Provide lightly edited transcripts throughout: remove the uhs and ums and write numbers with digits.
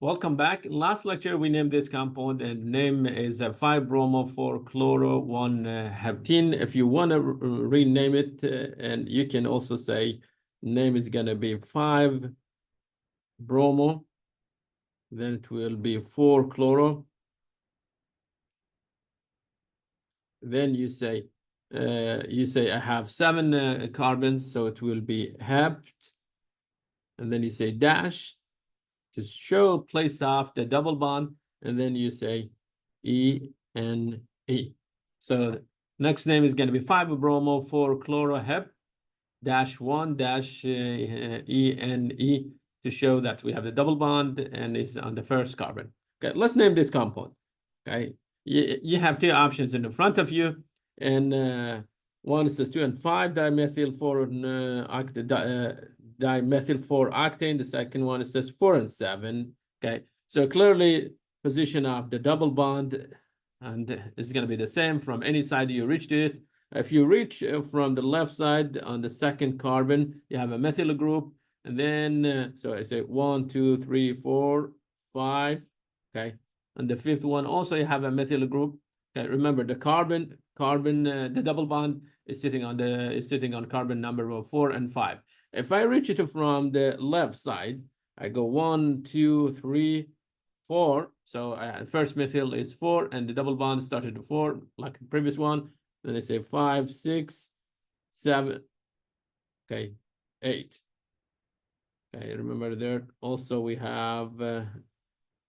Welcome back. Last lecture, we named this compound, and name is 5-bromo-4-chloro-1-heptene. If you want to rename it, and you can also say name is going to be 5-bromo, then it will be 4-chloro. Then you say I have 7 carbons, so it will be hept, and then you say dash to show place off the double bond, and then you say E-N-E. So next name is going to be 5-bromo-4-chloro-hep -1-E-N-E to show that we have the double bond and is on the first carbon. Okay, let's name this compound. Okay, you have 2 options in the front of you, and one says 2 and 5-dimethyl 4-dimethyl-4-octane. The second one says 4 and 7. Okay, so clearly position of the double bond, and it's going to be the same from any side you reach to it. If you reach from the left side on the second carbon, you have a methyl group, and then so I say 1, 2, 3, 4, 5. Okay, and the fifth one also you have a methyl group. Okay, remember the the double bond is sitting on carbon number 4 and 5. If I reach it from the left side, I go 1, 2, 3, 4. So first methyl is 4, and the double bond started to 4, like the previous one. Then I say 5, 6, 7. Okay, 8. Okay, remember there also we have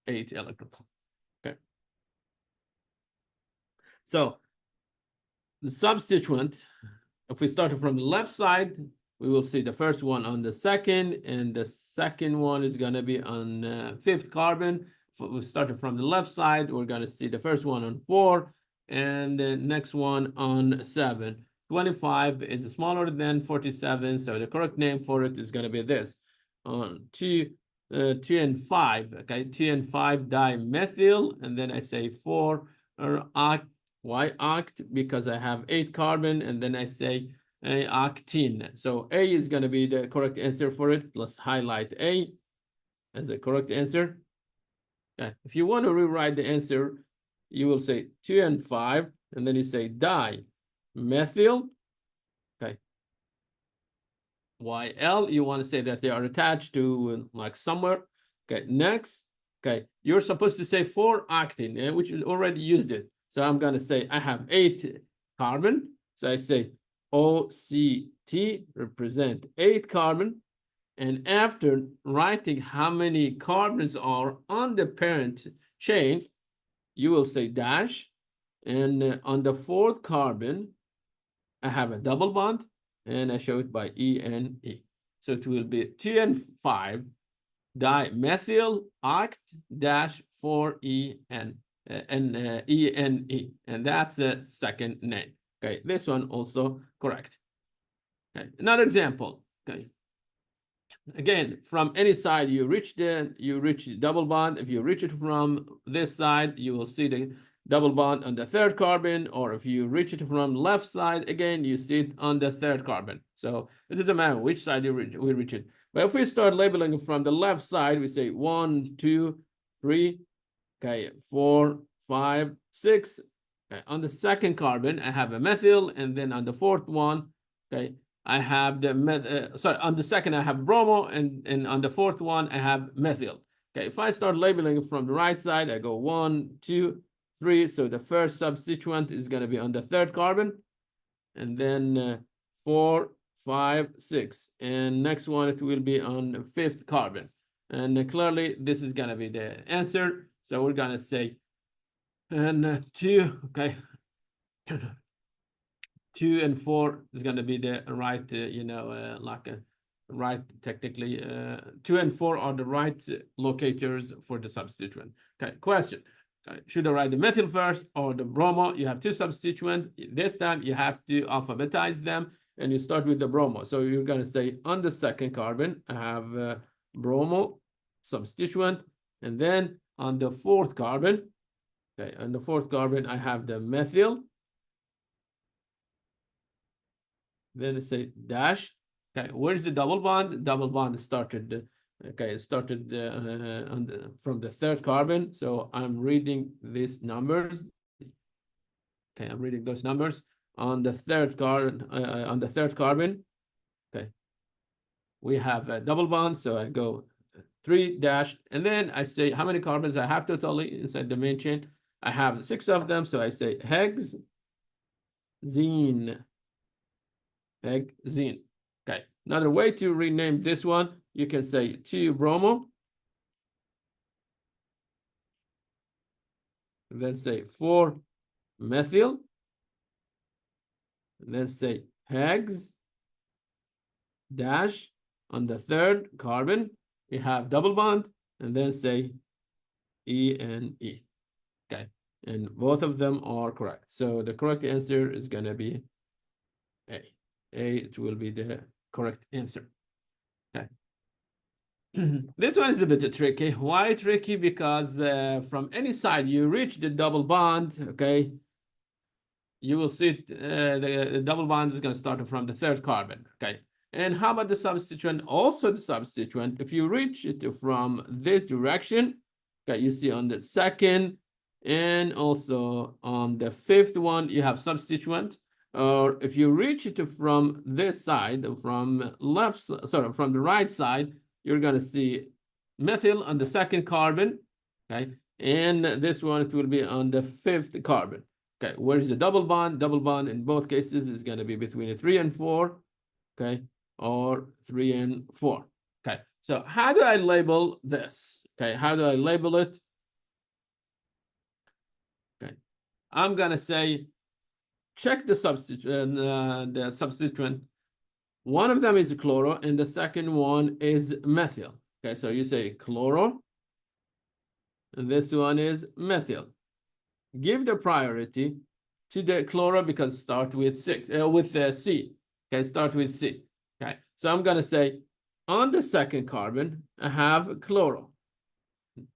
8 electrons. Okay. So the substituent, if we start from the left side, we will see the first one on the second, and the second one is going to be on 5th carbon. If we started from the left side, we're going to see the first one on 4, and the next one on 7. 25 is smaller than 47, so the correct name for it is going to be this. On 2 and 5, okay, 2 and 5-dimethyl, and then I say 4 oct. Why oct? Because I have 8 carbon, and then I say octene. So A is going to be the correct answer for it. Let's highlight A as the correct answer. If you want to rewrite the answer, you will say 2 and 5, and then you say dimethyl. Okay. YL, you want to say that they are attached to like somewhere. Okay, next. Okay, you're supposed to say 4-octane, which you already used it. So I'm going to say I have 8 carbon. So I say OCT represent 8 carbon. And after writing how many carbons are on the parent chain, you will say dash. And on the 4th carbon, I have a double bond, and I show it by E-N-E. So it will be 2 and 5-dimethyl oct-4-E-N. E-N-E, and that's the second name. Okay, this one also correct. Okay, another example. Okay, again, from any side you reach the double bond. If you reach it from this side, you will see the double bond on the 3rd carbon, or if you reach it from left side, again you see it on the 3rd carbon. So it doesn't matter which side we reach it. But if we start labeling from the left side, we say 1, 2, 3. Okay, 4, 5, 6. Okay, on the 2nd carbon, I have a methyl, and then on the 4th one, okay, I have the on the 2nd I have bromo, and on the 4th one I have methyl. Okay, if I start labeling from the right side, I go 1, 2, 3. So the first substituent is going to be on the 3rd carbon, and then 4, 5, 6, and next one it will be on the 5th carbon. And clearly this is going to be the answer. So we're going to say, and 2, okay, 2 and 4 is going to be the right, right, technically, 2 and 4 are the right locators for the substituent. Okay, question. Should I write the methyl first or the bromo? You have 2 substituents. This time you have to alphabetize them, and you start with the bromo. So you're going to say on the 2nd carbon, I have bromo substituent, and then on the 4th carbon, okay, on the 4th carbon, I have the methyl. Then I say dash. Okay, where's the double bond? The double bond started Okay, it started from the third carbon. So I'm reading these numbers. Okay, I'm reading those numbers on the third carbon. Okay, we have a double bond. So I go 3 dash, and then I say how many carbons I have totally inside the main chain. I have 6 of them. So I say hexene. Hexene. Okay, another way to rename this one, you can say 2 bromo. And then say 4 methyl. And then say hex dash on the third carbon. We have double bond, and then say ENE. Okay, and both of them are correct. So the correct answer is going to be A. It will be the correct answer. Okay. This one is a bit tricky. Why tricky? Because from any side you reach the double bond, okay, you will see the double bond is going to start from the third carbon, okay? And how about the substituent? Also the substituent, if you reach it from this direction, okay, you see on the second and also on the fifth one, you have substituent. Or if you reach it from this side, from from the right side, you're going to see methyl on the second carbon, okay? And this one, it will be on the fifth carbon. Okay, where's the double bond? Double bond in both cases is going to be between 3 and 4, okay, or 3 and 4. Okay, so how do I label this? Okay, how do I label it? Okay, I'm going to say, check the substituent. One of them is chloro, and the second one is methyl. Okay, so you say chloro, and this one is methyl. Give the priority to the chloro because start with C. Okay, start with C. Okay, so I'm gonna say on the second carbon I have chloro.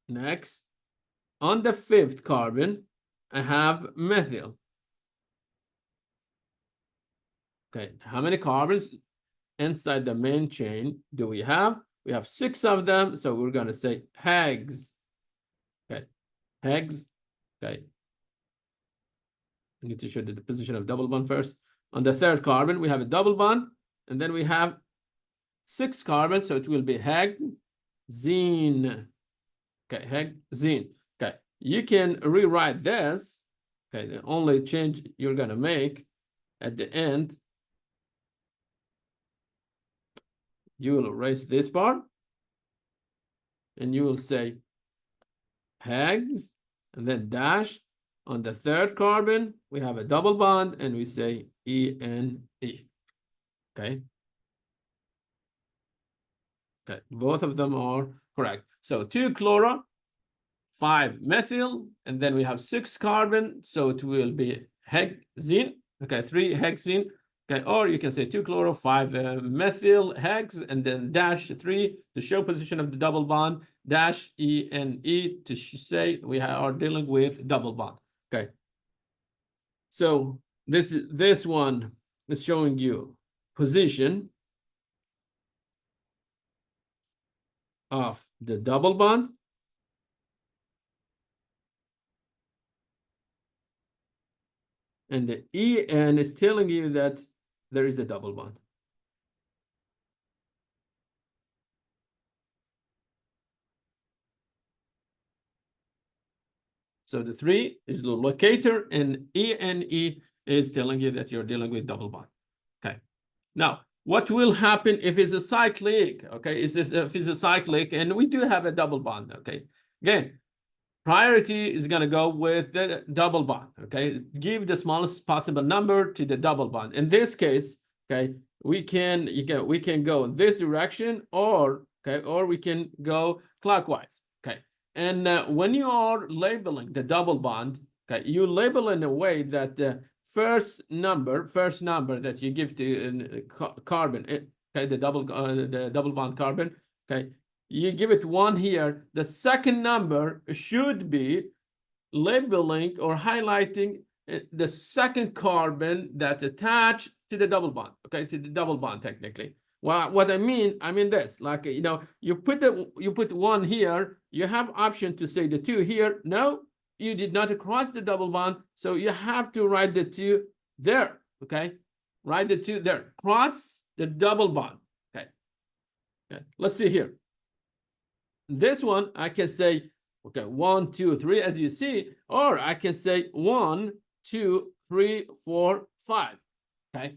Next, on the fifth carbon I have methyl. Okay, how many carbons inside the main chain do we have? We have 6 of them, so we're gonna say hex. Okay, hex. Okay. I need to show the position of double bond first. On the third carbon, we have a double bond, and then we have 6 carbons, so it will be hexene. Okay, hexene. Okay, you can rewrite this. Okay, the only change you're gonna make at the end, you will erase this part, and you will say hex, and then dash. On the third carbon, we have a double bond, and we say ENE. Okay. Okay, both of them are correct. So 2 chloro, 5 methyl, and then we have 6 carbon, so it will be hexene. Okay, 3 hexene. Okay, or you can say 2 chloro, 5 methyl, hex, and then dash 3 to show position of the double bond, dash ENE to say we are dealing with double bond. Okay. So this one is showing you position of the double bond. And the EN is telling you that there is a double bond. So the 3 is the locator, and ENE is telling you that you're dealing with double bond. Okay. Now, what will happen if it's a cyclic? Okay, if it's a cyclic, and we do have a double bond. Okay, again, priority is going to go with the double bond. Okay, give the smallest possible number to the double bond. In this case, okay, we can go this direction, or we can go clockwise. Okay, and when you are labeling the double bond, okay, you label in a way that the first number that you give to carbon, okay, the double bond carbon, okay, you give it 1 here. The second number should be labeling or highlighting the second carbon that's attached to the double bond, okay, to the double bond technically. Well, what I mean this, like, you know, you put one here, you have option to say the two here. No, you did not cross the double bond, so you have to write the two there, okay? Write the two there, cross the double bond, okay? Okay, let's see here. This one, I can say, okay, 1, 2, 3, as you see, or I can say 1, 2, 3, 4, 5, okay?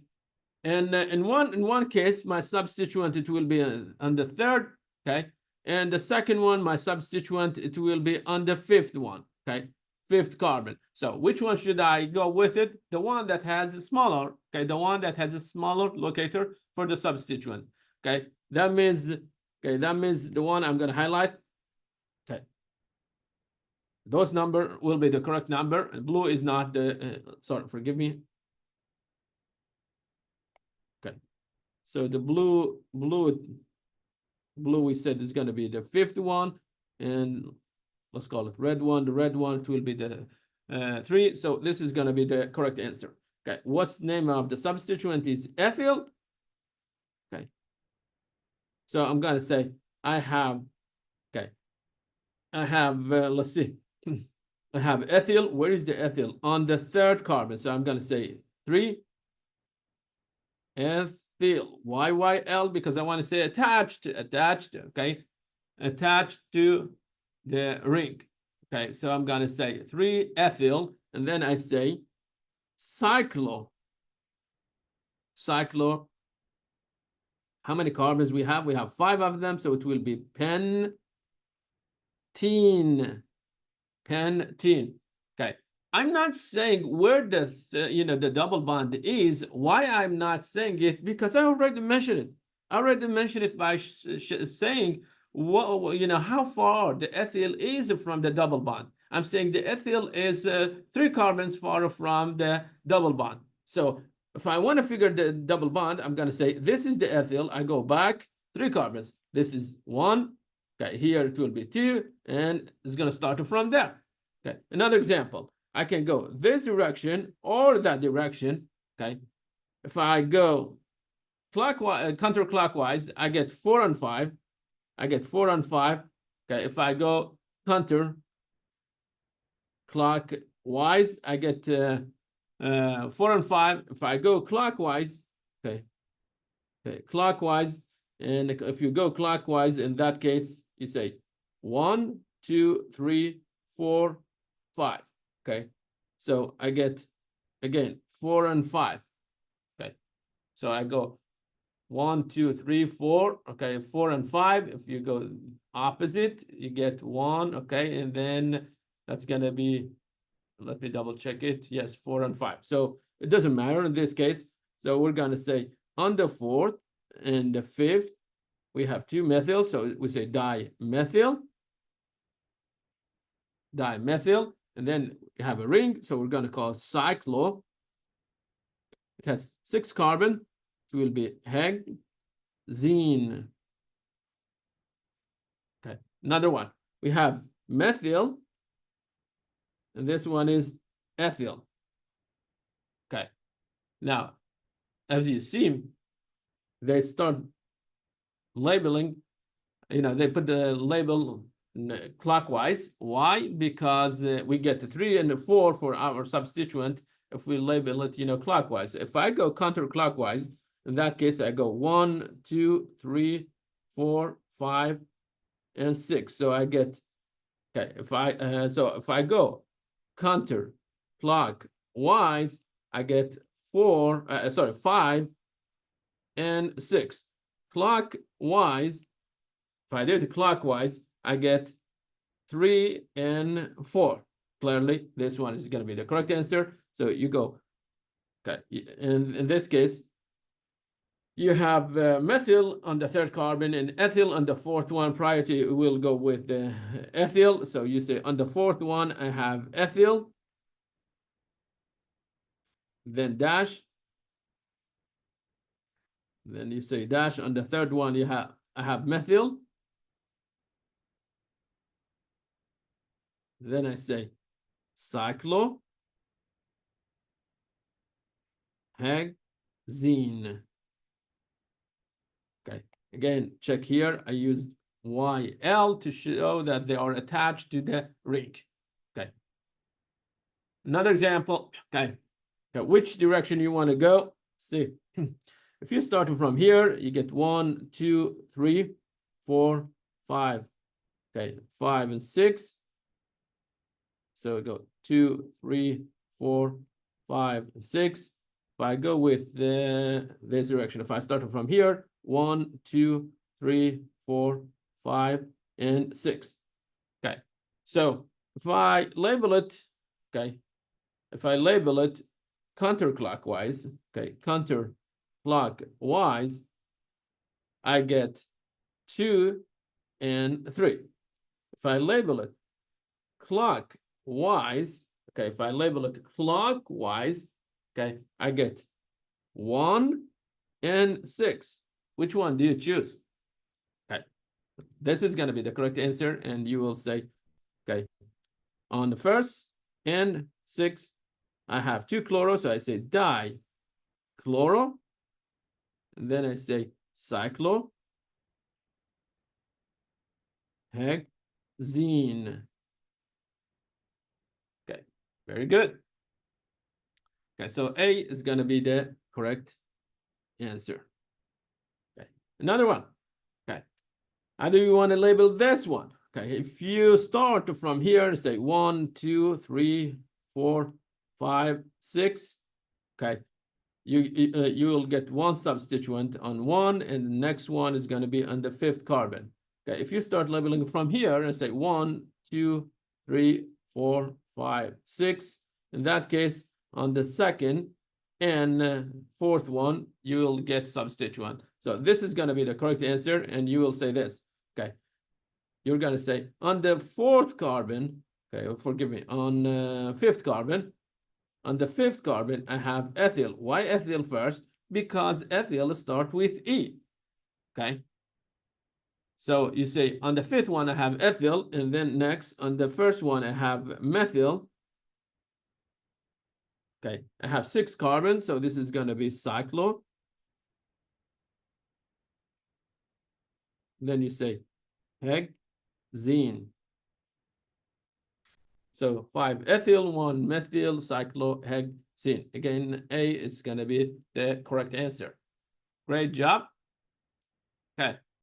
And in one case, my substituent, it will be on the third, okay? And the second one, my substituent, it will be on the fifth one, okay? Fifth carbon. So which one should I go with it? The one that has a smaller, okay? The one that has a smaller locator for the substituent, okay? That means, okay, that means the one I'm going to highlight, okay? Those number will be the correct number. Blue is not the, sorry, forgive me. Okay. So the blue we said is going to be the fifth one, and let's call it red one. The red one, it will be the 3. So this is going to be the correct answer. Okay, what's the name of the substituent is ethyl. Okay, so I'm going to say I have, okay, I have, let's see, I have ethyl. Where is the ethyl? On the third carbon. So I'm going to say 3 ethyl, YYL, because I want to say attached, okay, attached to the ring. Okay, so I'm going to say 3 ethyl, and then I say cyclo. How many carbons we have? We have 5 of them, so it will be pentene. Okay, I'm not saying where the the double bond is. Why I'm not saying it? Because I already mentioned it. I already mentioned it by saying what, how far the ethyl is from the double bond. I'm saying the ethyl is 3 carbons far from the double bond. So if I want to figure the double bond, I'm going to say this is the ethyl. I go back 3 carbons. This is 1. Okay, here it will be 2, and it's going to start from there. Okay, another example. I can go this direction or that direction. Okay, if I go clockwise, counterclockwise, I get 4 and 5. I get 4 and 5. Okay, if I go counterclockwise, I get 4 and 5. If I go clockwise, okay, clockwise, and if you go clockwise, in that case, you say 1, 2, 3, 4, 5. Okay, so I get again 4 and 5. Okay, so I go 1, 2, 3, 4. Okay, 4 and 5. If you go opposite, you get 1. Okay, and then that's gonna be, let me double check it. Yes, 4 and 5. So it doesn't matter in this case. So we're gonna say on the 4th and the 5th, we have 2 methyl. So we say dimethyl, and then we have a ring. So we're gonna call cyclo. It has 6 carbon. It will be hexene. Okay, another one. We have methyl, and this one is ethyl. Okay, now, as you see, they start labeling, they put the label clockwise. Why? Because we get the 3 and the 4 for our substituent if we label it, clockwise. If I go counterclockwise, in that case, I go 1, 2, 3, 4, 5, and 6. So I get, okay, if I go counterclockwise, I get 5 and 6. Clockwise, if I did it clockwise, I get 3 and 4. Clearly, this one is going to be the correct answer. So you go, okay, and in this case, you have methyl on the 3rd carbon and ethyl on the 4th one. Prior to, we'll go with the ethyl. So you say on the 4th one, I have ethyl, then dash. Then you say dash. On the 3rd one, I have methyl. Then I say cyclohexene. Okay, again, check here. I used YL to show that they are attached to the ring. Okay. Another example. Okay. Okay, which direction you want to go? See, if you start from here, you get 1, 2, 3, 4, 5. Okay, 5 and 6. So we go 2, 3, 4, 5, 6. If I go with this direction, if I start from here, 1, 2, 3, 4, 5, and 6. Okay, so if I label it, okay, if I label it counterclockwise, okay, counterclockwise, I get 2 and 3. If I label it clockwise, okay, if I label it clockwise, okay, I get 1 and 6. Which one do you choose? Okay, this is going to be the correct answer, and you will say, okay, on the first and 6, I have 2 chloro, so I say dichloro, and then I say cyclohexene. Okay, very good. Okay, so A is going to be the correct answer. Okay, another one. Okay, how do you want to label this one? Okay, if you start from here and say 1, 2, 3, 4, 5, 6, okay, you will get one substituent on 1, and the next one is going to be on the 5th carbon. Okay, if you start labeling from here and say 1, 2, 3, 4, 5, 6, in that case, on the 2nd and 4th one, you'll get substituent. So this is going to be the correct answer, and you will say this. Okay, you're going to say on the 4th carbon, okay, forgive me, on 5th carbon, on the 5th carbon, I have ethyl. Why ethyl first? Because ethyl start with E, okay? So you say on the 5th one, I have ethyl, and then next on the first one, I have methyl. Okay, I have 6 carbons, so this is going to be cyclohexene. Then you say hexene. So 5 ethyl, 1 methyl, cyclohexene. Again, A is going to be the correct answer. Great job. Okay.